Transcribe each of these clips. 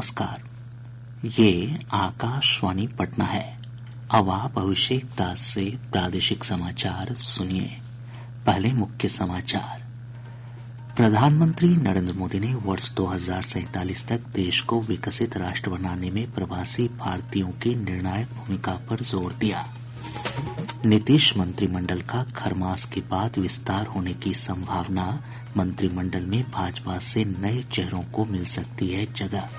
नमस्कार। ये आकाशवाणी पटना है। अब आप अभिषेक दास से प्रादेशिक समाचार सुनिए। पहले मुख्य समाचार। प्रधानमंत्री नरेंद्र मोदी ने वर्ष 2047 तक देश को विकसित राष्ट्र बनाने में प्रवासी भारतीयों की निर्णायक भूमिका पर जोर दिया। नीतीश मंत्रिमंडल का खरमास के बाद विस्तार होने की संभावना। मंत्रिमंडल में भाजपा से नए चेहरों को मिल सकती है जगह।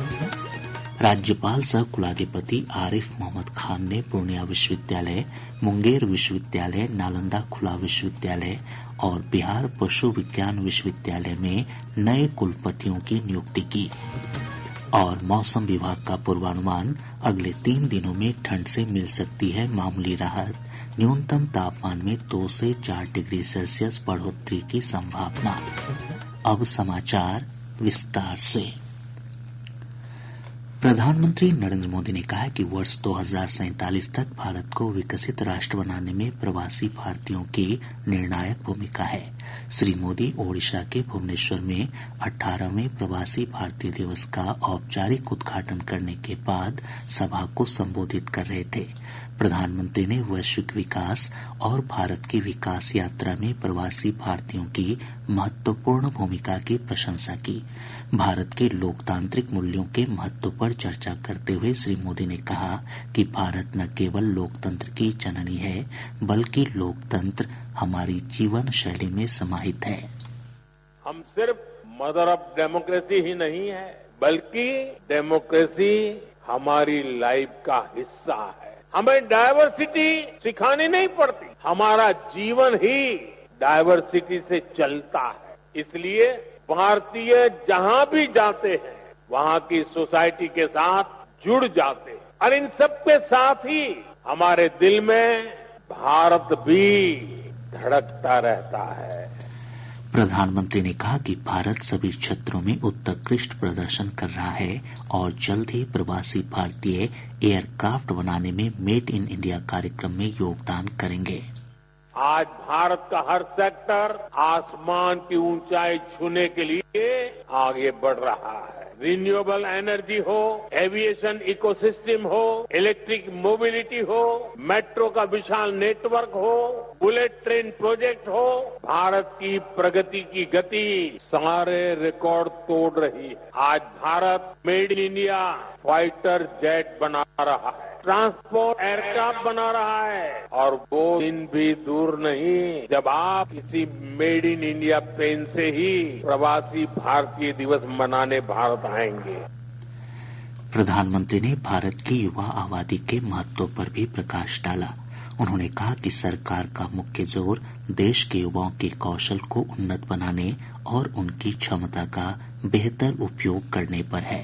राज्यपाल सह कुलाधिपति आरिफ मोहम्मद खान ने पूर्णिया विश्वविद्यालय, मुंगेर विश्वविद्यालय, नालंदा खुला विश्वविद्यालय और बिहार पशु विज्ञान विश्वविद्यालय में नए कुलपतियों की नियुक्ति की। और मौसम विभाग का पूर्वानुमान, अगले 3 दिनों में ठंड से मिल सकती है मामूली राहत। न्यूनतम तापमान में 2 से 4 डिग्री सेल्सियस बढ़ोतरी की संभावना। अब समाचार विस्तार से। प्रधानमंत्री नरेंद्र मोदी ने कहा है कि वर्ष 2047 तक भारत को विकसित राष्ट्र बनाने में प्रवासी भारतीयों की निर्णायक भूमिका है। श्री मोदी ओडिशा के भुवनेश्वर में 18वें प्रवासी भारतीय दिवस का औपचारिक उद्घाटन करने के बाद सभा को संबोधित कर रहे थे। प्रधानमंत्री ने वैश्विक विकास और भारत की विकास यात्रा में प्रवासी भारतीयों की महत्वपूर्ण भूमिका की प्रशंसा की। भारत के लोकतांत्रिक मूल्यों के महत्व पर चर्चा करते हुए श्री मोदी ने कहा कि भारत न केवल लोकतंत्र की जननी है, बल्कि लोकतंत्र हमारी जीवन शैली में समाहित है। हम सिर्फ मदर ऑफ डेमोक्रेसी ही नहीं है, बल्कि डेमोक्रेसी हमारी लाइफ का हिस्सा है। हमें डायवर्सिटी सिखानी नहीं पड़ती, हमारा जीवन ही डायवर्सिटी से चलता है। इसलिए भारतीय जहां भी जाते हैं, वहां की सोसाइटी के साथ जुड़ जाते हैं और इन सबके साथ ही हमारे दिल में भारत भी धड़कता रहता है। प्रधानमंत्री ने कहा कि भारत सभी क्षेत्रों में उत्कृष्ट प्रदर्शन कर रहा है और जल्द ही प्रवासी भारतीय एयरक्राफ्ट बनाने में मेड इन इंडिया कार्यक्रम में योगदान करेंगे। आज भारत का हर सेक्टर आसमान की ऊंचाई छूने के लिए आगे बढ़ रहा है। रिन्यूएबल एनर्जी हो, एविएशन इकोसिस्टम हो, इलेक्ट्रिक मोबिलिटी हो, मेट्रो का विशाल नेटवर्क हो, बुलेट ट्रेन प्रोजेक्ट हो, भारत की प्रगति की गति सारे रिकॉर्ड तोड़ रही है। आज Bharat made in India fighter jet बना रहा है, ट्रांसपोर्ट एयरक्राफ्ट बना रहा है और वो दिन भी दूर नहीं जब आप किसी मेड इन इंडिया प्लेन से ही प्रवासी भारतीय दिवस मनाने भारत आएंगे। प्रधानमंत्री ने भारत की युवा आबादी के महत्व पर भी प्रकाश डाला। उन्होंने कहा कि सरकार का मुख्य जोर देश के युवाओं के कौशल को उन्नत बनाने और उनकी क्षमता का बेहतर उपयोग करने पर है।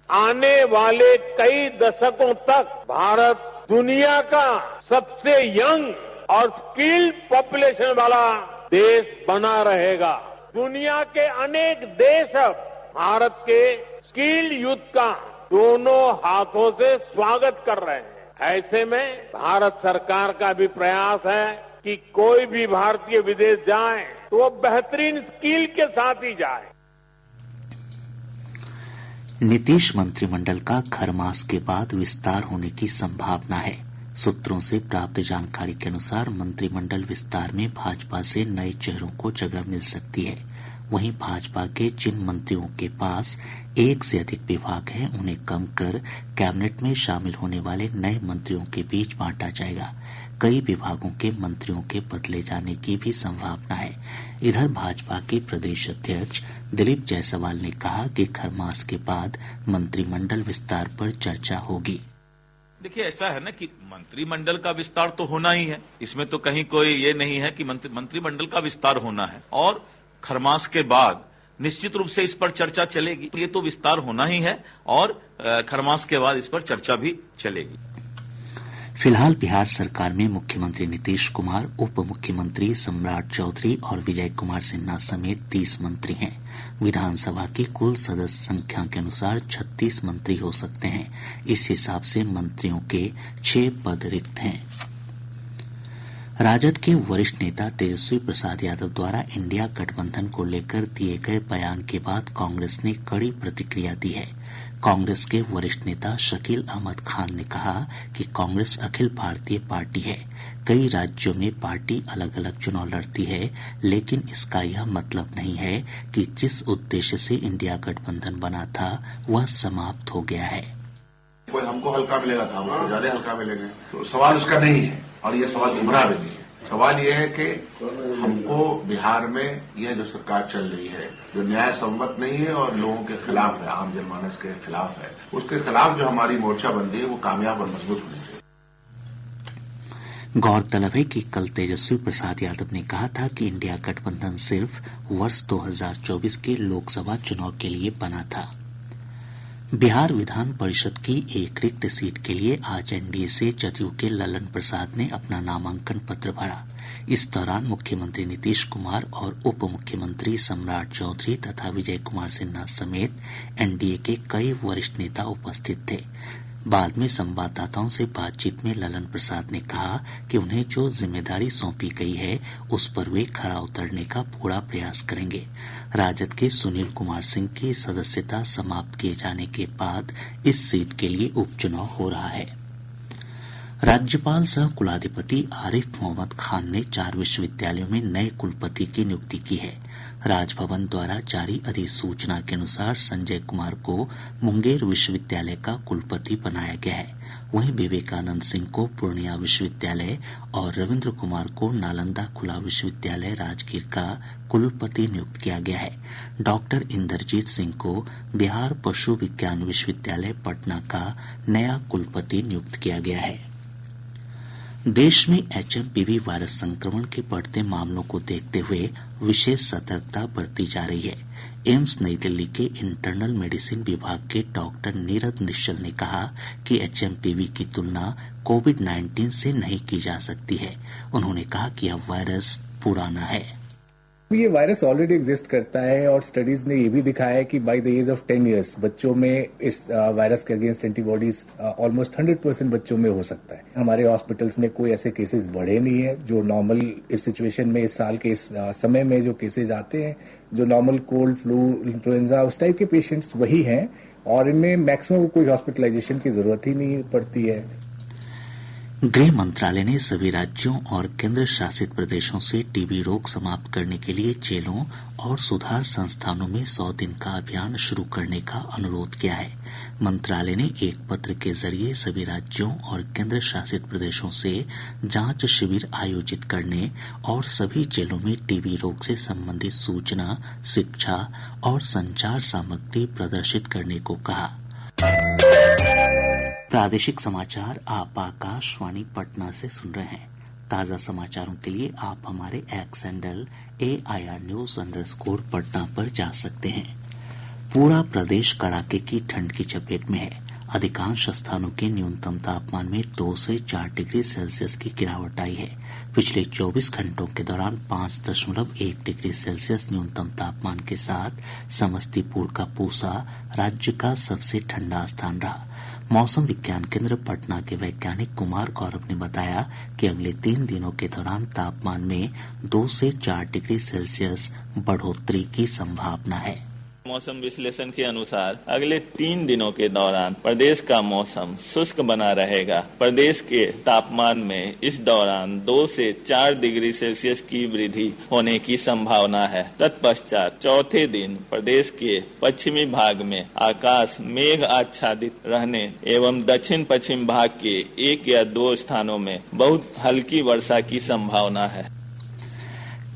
आने वाले कई दशकों तक भारत दुनिया का सबसे यंग और स्किल्ड पॉपुलेशन वाला देश बना रहेगा। दुनिया के अनेक देश अब भारत के स्किल्ड यूथ का दोनों हाथों से स्वागत कर रहे हैं। ऐसे में भारत सरकार का भी प्रयास है कि कोई भी भारतीय विदेश जाए तो वो बेहतरीन स्किल के साथ ही जाए। नीतीश मंत्रिमंडल का खरमास के बाद विस्तार होने की संभावना है। सूत्रों से प्राप्त जानकारी के अनुसार मंत्रिमंडल विस्तार में भाजपा से नए चेहरों को जगह मिल सकती है। वहीं भाजपा के जिन मंत्रियों के पास एक से अधिक विभाग हैं, उन्हें कम कर कैबिनेट में शामिल होने वाले नए मंत्रियों के बीच बांटा जाएगा। कई विभागों के मंत्रियों के बदले जाने की भी संभावना है। इधर भाजपा के प्रदेश अध्यक्ष दिलीप जायसवाल ने कहा कि खरमास के बाद मंत्रिमंडल विस्तार पर चर्चा होगी। देखिए, ऐसा है ना कि मंत्रिमंडल का विस्तार तो होना ही है, इसमें तो कहीं कोई ये नहीं है कि मंत्रिमंडल का विस्तार होना है और खरमास के बाद निश्चित रूप से इस पर चर्चा चलेगी। ये तो विस्तार होना ही है और खरमास के बाद इस पर चर्चा भी चलेगी। फिलहाल बिहार सरकार में मुख्यमंत्री नीतीश कुमार, उप मुख्यमंत्री सम्राट चौधरी और विजय कुमार सिन्हा समेत 30 मंत्री हैं। विधानसभा की कुल सदस्य संख्या के अनुसार 36 मंत्री हो सकते हैं। इस हिसाब से मंत्रियों के 6 पद रिक्त हैं। राजद के वरिष्ठ नेता तेजस्वी प्रसाद यादव द्वारा इंडिया गठबंधन को लेकर दिए गए बयान के बाद कांग्रेस ने कड़ी प्रतिक्रिया दी है। कांग्रेस के वरिष्ठ नेता शकील अहमद खान ने कहा कि कांग्रेस अखिल भारतीय पार्टी है। कई राज्यों में पार्टी अलग अलग चुनाव लड़ती है, लेकिन इसका यह मतलब नहीं है कि जिस उद्देश्य से इंडिया गठबंधन बना था वह समाप्त हो गया है। कोई हमको हल्का मिलेगा था, हमको ज्यादा हल्का मिलेंगे, तो सवाल उसका नहीं है और ये सवाल उभरा भी नहीं है। सवाल ये है कि हमको बिहार में यह जो सरकार चल रही है जो न्याय सम्मत नहीं है और लोगों के खिलाफ है, आम जनमानस के खिलाफ है, उसके खिलाफ जो हमारी मोर्चाबंदी है वो कामयाब और मजबूत होनी चाहिए। गौरतलब है कि कल तेजस्वी प्रसाद यादव ने कहा था कि इंडिया गठबंधन सिर्फ वर्ष 2024 के लोकसभा चुनाव के लिए बना था। बिहार विधान परिषद की एक रिक्त सीट के लिए आज एनडीए से जदयू के ललन प्रसाद ने अपना नामांकन पत्र भरा। इस दौरान मुख्यमंत्री नीतीश कुमार और उप मुख्यमंत्री सम्राट चौधरी तथा विजय कुमार सिन्हा समेत एनडीए के कई वरिष्ठ नेता उपस्थित थे। बाद में संवाददाताओं से बातचीत में ललन प्रसाद ने कहा कि उन्हें जो जिम्मेदारी सौंपी गई है उस पर वे खरा उतरने का पूरा प्रयास करेंगे। राजद के सुनील कुमार सिंह की सदस्यता समाप्त किए जाने के बाद इस सीट के लिए उपचुनाव हो रहा है। राज्यपाल सह कुलाधिपति आरिफ मोहम्मद खान ने 4 विश्वविद्यालयों में नए कुलपति की नियुक्ति की है। राजभवन द्वारा जारी अधिसूचना के अनुसार संजय कुमार को मुंगेर विश्वविद्यालय का कुलपति बनाया गया है। वहीं विवेकानंद सिंह को पूर्णिया विश्वविद्यालय और रविन्द्र कुमार को नालंदा खुला विश्वविद्यालय राजगीर का कुलपति नियुक्त किया गया है। डॉक्टर इंद्रजीत सिंह को बिहार पशु विज्ञान विश्वविद्यालय पटना का नया कुलपति नियुक्त किया गया है। देश में एचएमपीवी वायरस संक्रमण के बढ़ते मामलों को देखते हुए विशेष सतर्कता बरती जा रही है। एम्स नई दिल्ली के इंटरनल मेडिसिन विभाग के डॉक्टर नीरज निश्चल ने कहा कि एचएमपीवी की तुलना कोविड-19 से नहीं की जा सकती है। उन्होंने कहा कि यह वायरस पुराना है। ये वायरस ऑलरेडी एग्जिस्ट करता है और स्टडीज ने ये भी दिखाया है कि by the age of 10 years बच्चों में इस वायरस के अगेंस्ट एंटीबॉडीज ऑलमोस्ट 100% बच्चों में हो सकता है। हमारे हॉस्पिटल्स में कोई ऐसे केसेस बढ़े नहीं है। जो नॉर्मल इस सिचुएशन में इस साल के इस समय में जो केसेज आते हैं, जो नॉर्मल कोल्ड, फ्लू, इन्फ्लुएंजा उस टाइप के पेशेंट्स वही हैं और इनमें मैक्सिमम कोई हॉस्पिटलाइजेशन की जरूरत ही नहीं पड़ती है। गृह मंत्रालय ने सभी राज्यों और केंद्र शासित प्रदेशों से टीबी रोग समाप्त करने के लिए जेलों और सुधार संस्थानों में 100 दिन का अभियान शुरू करने का अनुरोध किया है। मंत्रालय ने एक पत्र के जरिए सभी राज्यों और केंद्र शासित प्रदेशों से जांच शिविर आयोजित करने और सभी जेलों में टीबी रोग से संबंधित सूचना, शिक्षा और संचार सामग्री प्रदर्शित करने को कहा। प्रादेशिक समाचार आप आकाशवाणी पटना से सुन रहे हैं। ताजा समाचारों के लिए आप हमारे एक्स हैंडल AIR News _ पर जा सकते हैं। पूरा प्रदेश कड़ाके की ठंड की चपेट में है। अधिकांश स्थानों के न्यूनतम तापमान में 2 से 4 डिग्री सेल्सियस की गिरावट आई है। पिछले 24 घंटों के दौरान 5.1 डिग्री सेल्सियस न्यूनतम तापमान के साथ समस्तीपुर का पूसा राज्य का सबसे ठंडा स्थान रहा। मौसम विज्ञान केंद्र पटना के वैज्ञानिक कुमार गौरव ने बताया कि अगले 3 दिनों के दौरान तापमान में 2 से 4 डिग्री सेल्सियस बढ़ोतरी की संभावना है। मौसम विश्लेषण के अनुसार अगले 3 दिनों के दौरान प्रदेश का मौसम शुष्क बना रहेगा। प्रदेश के तापमान में इस दौरान 2 से 4 डिग्री सेल्सियस की वृद्धि होने की संभावना है। तत्पश्चात चौथे दिन प्रदेश के पश्चिमी भाग में आकाश मेघ आच्छादित रहने एवं दक्षिण पश्चिम भाग के 1 या 2 स्थानों में बहुत हल्की वर्षा की संभावना है।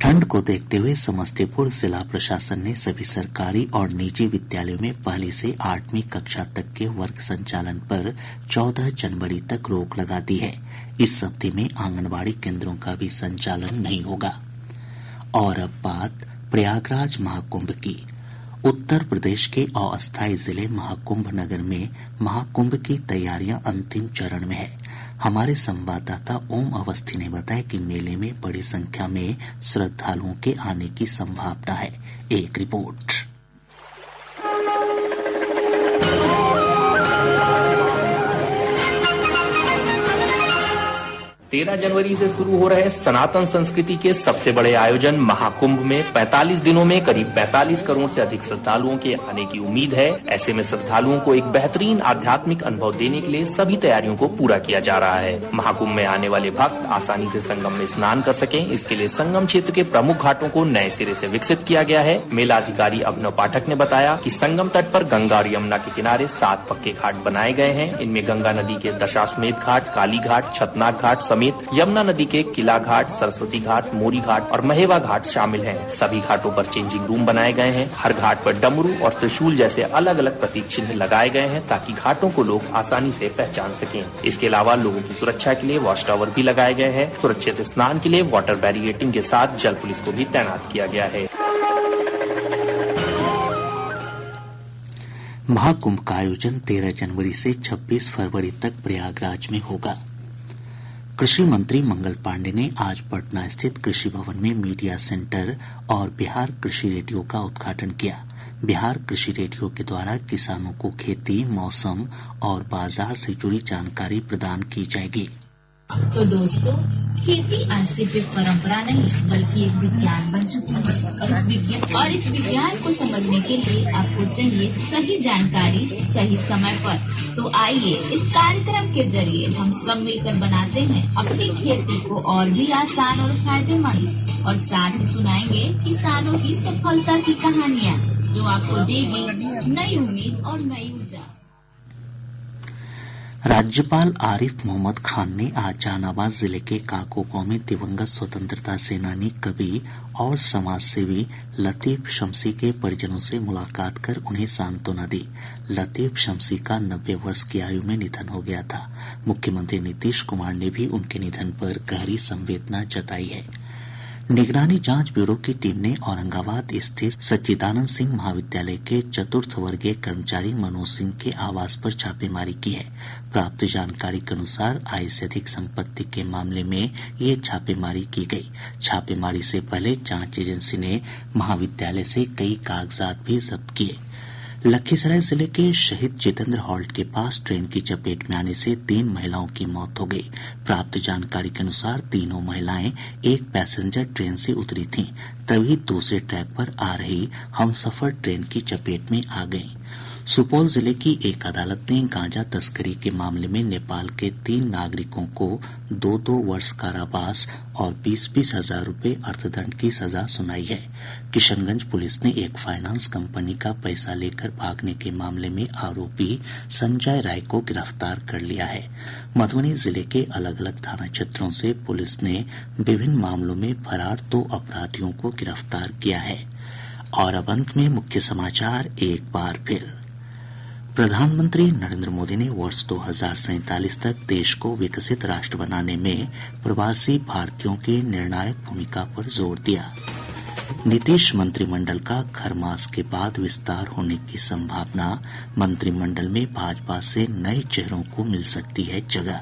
ठंड को देखते हुए समस्तीपुर जिला प्रशासन ने सभी सरकारी और निजी विद्यालयों में 1 से 8वीं कक्षा तक के वर्ग संचालन पर 14 जनवरी तक रोक लगा दी है। इस अवधि में आंगनबाड़ी केंद्रों का भी संचालन नहीं होगा। और अब बात प्रयागराज महाकुंभ की। उत्तर प्रदेश के अस्थायी जिले महाकुंभ नगर में महाकुंभ की तैयारियां अंतिम चरण में है। हमारे संवाददाता ओम अवस्थी ने बताया कि मेले में बड़ी संख्या में श्रद्धालुओं के आने की संभावना है। एक रिपोर्ट। 13 जनवरी से शुरू हो रहे सनातन संस्कृति के सबसे बड़े आयोजन महाकुंभ में 45 दिनों में करीब 45 करोड़ से अधिक श्रद्धालुओं के आने की उम्मीद है। ऐसे में श्रद्धालुओं को एक बेहतरीन आध्यात्मिक अनुभव देने के लिए सभी तैयारियों को पूरा किया जा रहा है। महाकुंभ में आने वाले भक्त आसानी से संगम में स्नान कर सकें, इसके लिए संगम क्षेत्र के प्रमुख घाटों को नए सिरे से विकसित किया गया है। मेला अधिकारी अभिनव पाठक ने बताया कि संगम तट पर गंगा और यमुना के किनारे 7 पक्के घाट बनाए गए हैं। इनमें गंगा नदी के दशाश्वमेध घाट, काली घाट, छतनाग घाट समेत यमुना नदी के किला घाट, सरस्वती घाट, मोरी घाट और महेवा घाट शामिल हैं। सभी घाटों पर चेंजिंग रूम बनाए गए हैं। हर घाट पर डमरू और त्रिशूल जैसे अलग अलग प्रतीक चिन्ह लगाए गए हैं ताकि घाटों को लोग आसानी से पहचान सकें। इसके अलावा लोगों की सुरक्षा के लिए वॉच टावर भी लगाए गए हैं। सुरक्षित स्नान के लिए वाटर बैरिकेडिंग के साथ जल पुलिस को भी तैनात किया गया है। महाकुंभ का आयोजन 13 जनवरी से 26 फरवरी तक प्रयागराज में होगा। कृषि मंत्री मंगल पांडे ने आज पटना स्थित कृषि भवन में मीडिया सेंटर और बिहार कृषि रेडियो का उद्घाटन किया। बिहार कृषि रेडियो के द्वारा किसानों को खेती, मौसम और बाजार से जुड़ी जानकारी प्रदान की जाएगी। तो दोस्तों, खेती आज सिर्फ एक परंपरा नहीं बल्कि एक विज्ञान बन चुकी है और इस विज्ञान को समझने के लिए आपको चाहिए सही जानकारी सही समय पर। तो आइए इस कार्यक्रम के जरिए हम सब मिलकर बनाते हैं अपनी खेती को और भी आसान और फायदेमंद, और साथ ही सुनाएंगे किसानों की सफलता की कहानियाँ जो आपको देगी नई उम्मीद और नई ऊर्जा। राज्यपाल आरिफ मोहम्मद खान ने आज जहानाबाद जिले के काको गांव में दिवंगत स्वतंत्रता सेनानी, कवि और समाजसेवी लतीफ शमसी के परिजनों से मुलाकात कर उन्हें सांत्वना दी। लतीफ शमसी का 90 वर्ष की आयु में निधन हो गया था। मुख्यमंत्री नीतीश कुमार ने भी उनके निधन पर गहरी संवेदना जताई है। निगरानी जांच ब्यूरो की टीम ने औरंगाबाद स्थित सच्चिदानंद सिंह महाविद्यालय के चतुर्थ वर्गीय कर्मचारी मनोज सिंह के आवास पर छापेमारी की है। प्राप्त जानकारी के अनुसार आय से अधिक संपत्ति के मामले में ये छापेमारी की गई। छापेमारी से पहले जांच एजेंसी ने महाविद्यालय से कई कागजात भी जब्त किए। लखीसराय जिले के शहीद जितेंद्र हॉल्ट के पास ट्रेन की चपेट में आने से 3 महिलाओं की मौत हो गई। प्राप्त जानकारी के अनुसार तीनों महिलाएं एक पैसेंजर ट्रेन से उतरी थीं, तभी दूसरे ट्रैक पर आ रही हमसफर ट्रेन की चपेट में आ गईं। सुपौल जिले की एक अदालत ने गांजा तस्करी के मामले में नेपाल के 3 नागरिकों को 2-2 वर्ष कारावास और 20-20 हजार रूपये अर्थदंड की सजा सुनाई है। किशनगंज पुलिस ने एक फाइनेंस कंपनी का पैसा लेकर भागने के मामले में आरोपी संजय राय को गिरफ्तार कर लिया है। मधुबनी जिले के अलग अलग थाना क्षेत्रों से पुलिस ने विभिन्न मामलों में फरार 2 अपराधियों को गिरफ्तार किया है। और अब अंत में मुख्य समाचार एक बार फिर। प्रधानमंत्री नरेंद्र मोदी ने वर्ष 2047 तक देश को विकसित राष्ट्र बनाने में प्रवासी भारतीयों की निर्णायक भूमिका पर जोर दिया। नीतीश मंत्रिमंडल का खरमास के बाद विस्तार होने की संभावना। मंत्रिमंडल में भाजपा से नए चेहरों को मिल सकती है जगह।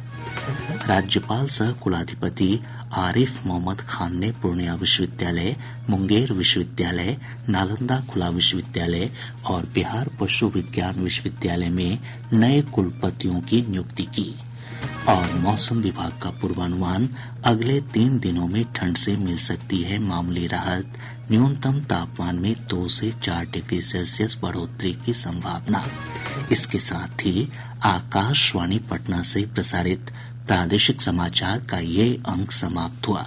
राज्यपाल सह कुलाधिपति आरिफ मोहम्मद खान ने पूर्णिया विश्वविद्यालय, मुंगेर विश्वविद्यालय, नालंदा खुला विश्वविद्यालय और बिहार पशु विज्ञान विश्वविद्यालय में नए कुलपतियों की नियुक्ति की। और मौसम विभाग का पूर्वानुमान, अगले 3 दिनों में ठंड से मिल सकती है मामूली राहत। न्यूनतम तापमान में 2 से 4 डिग्री सेल्सियस बढ़ोतरी की संभावना। इसके साथ ही आकाशवाणी पटना से प्रसारित प्रादेशिक समाचार का ये अंक समाप्त हुआ।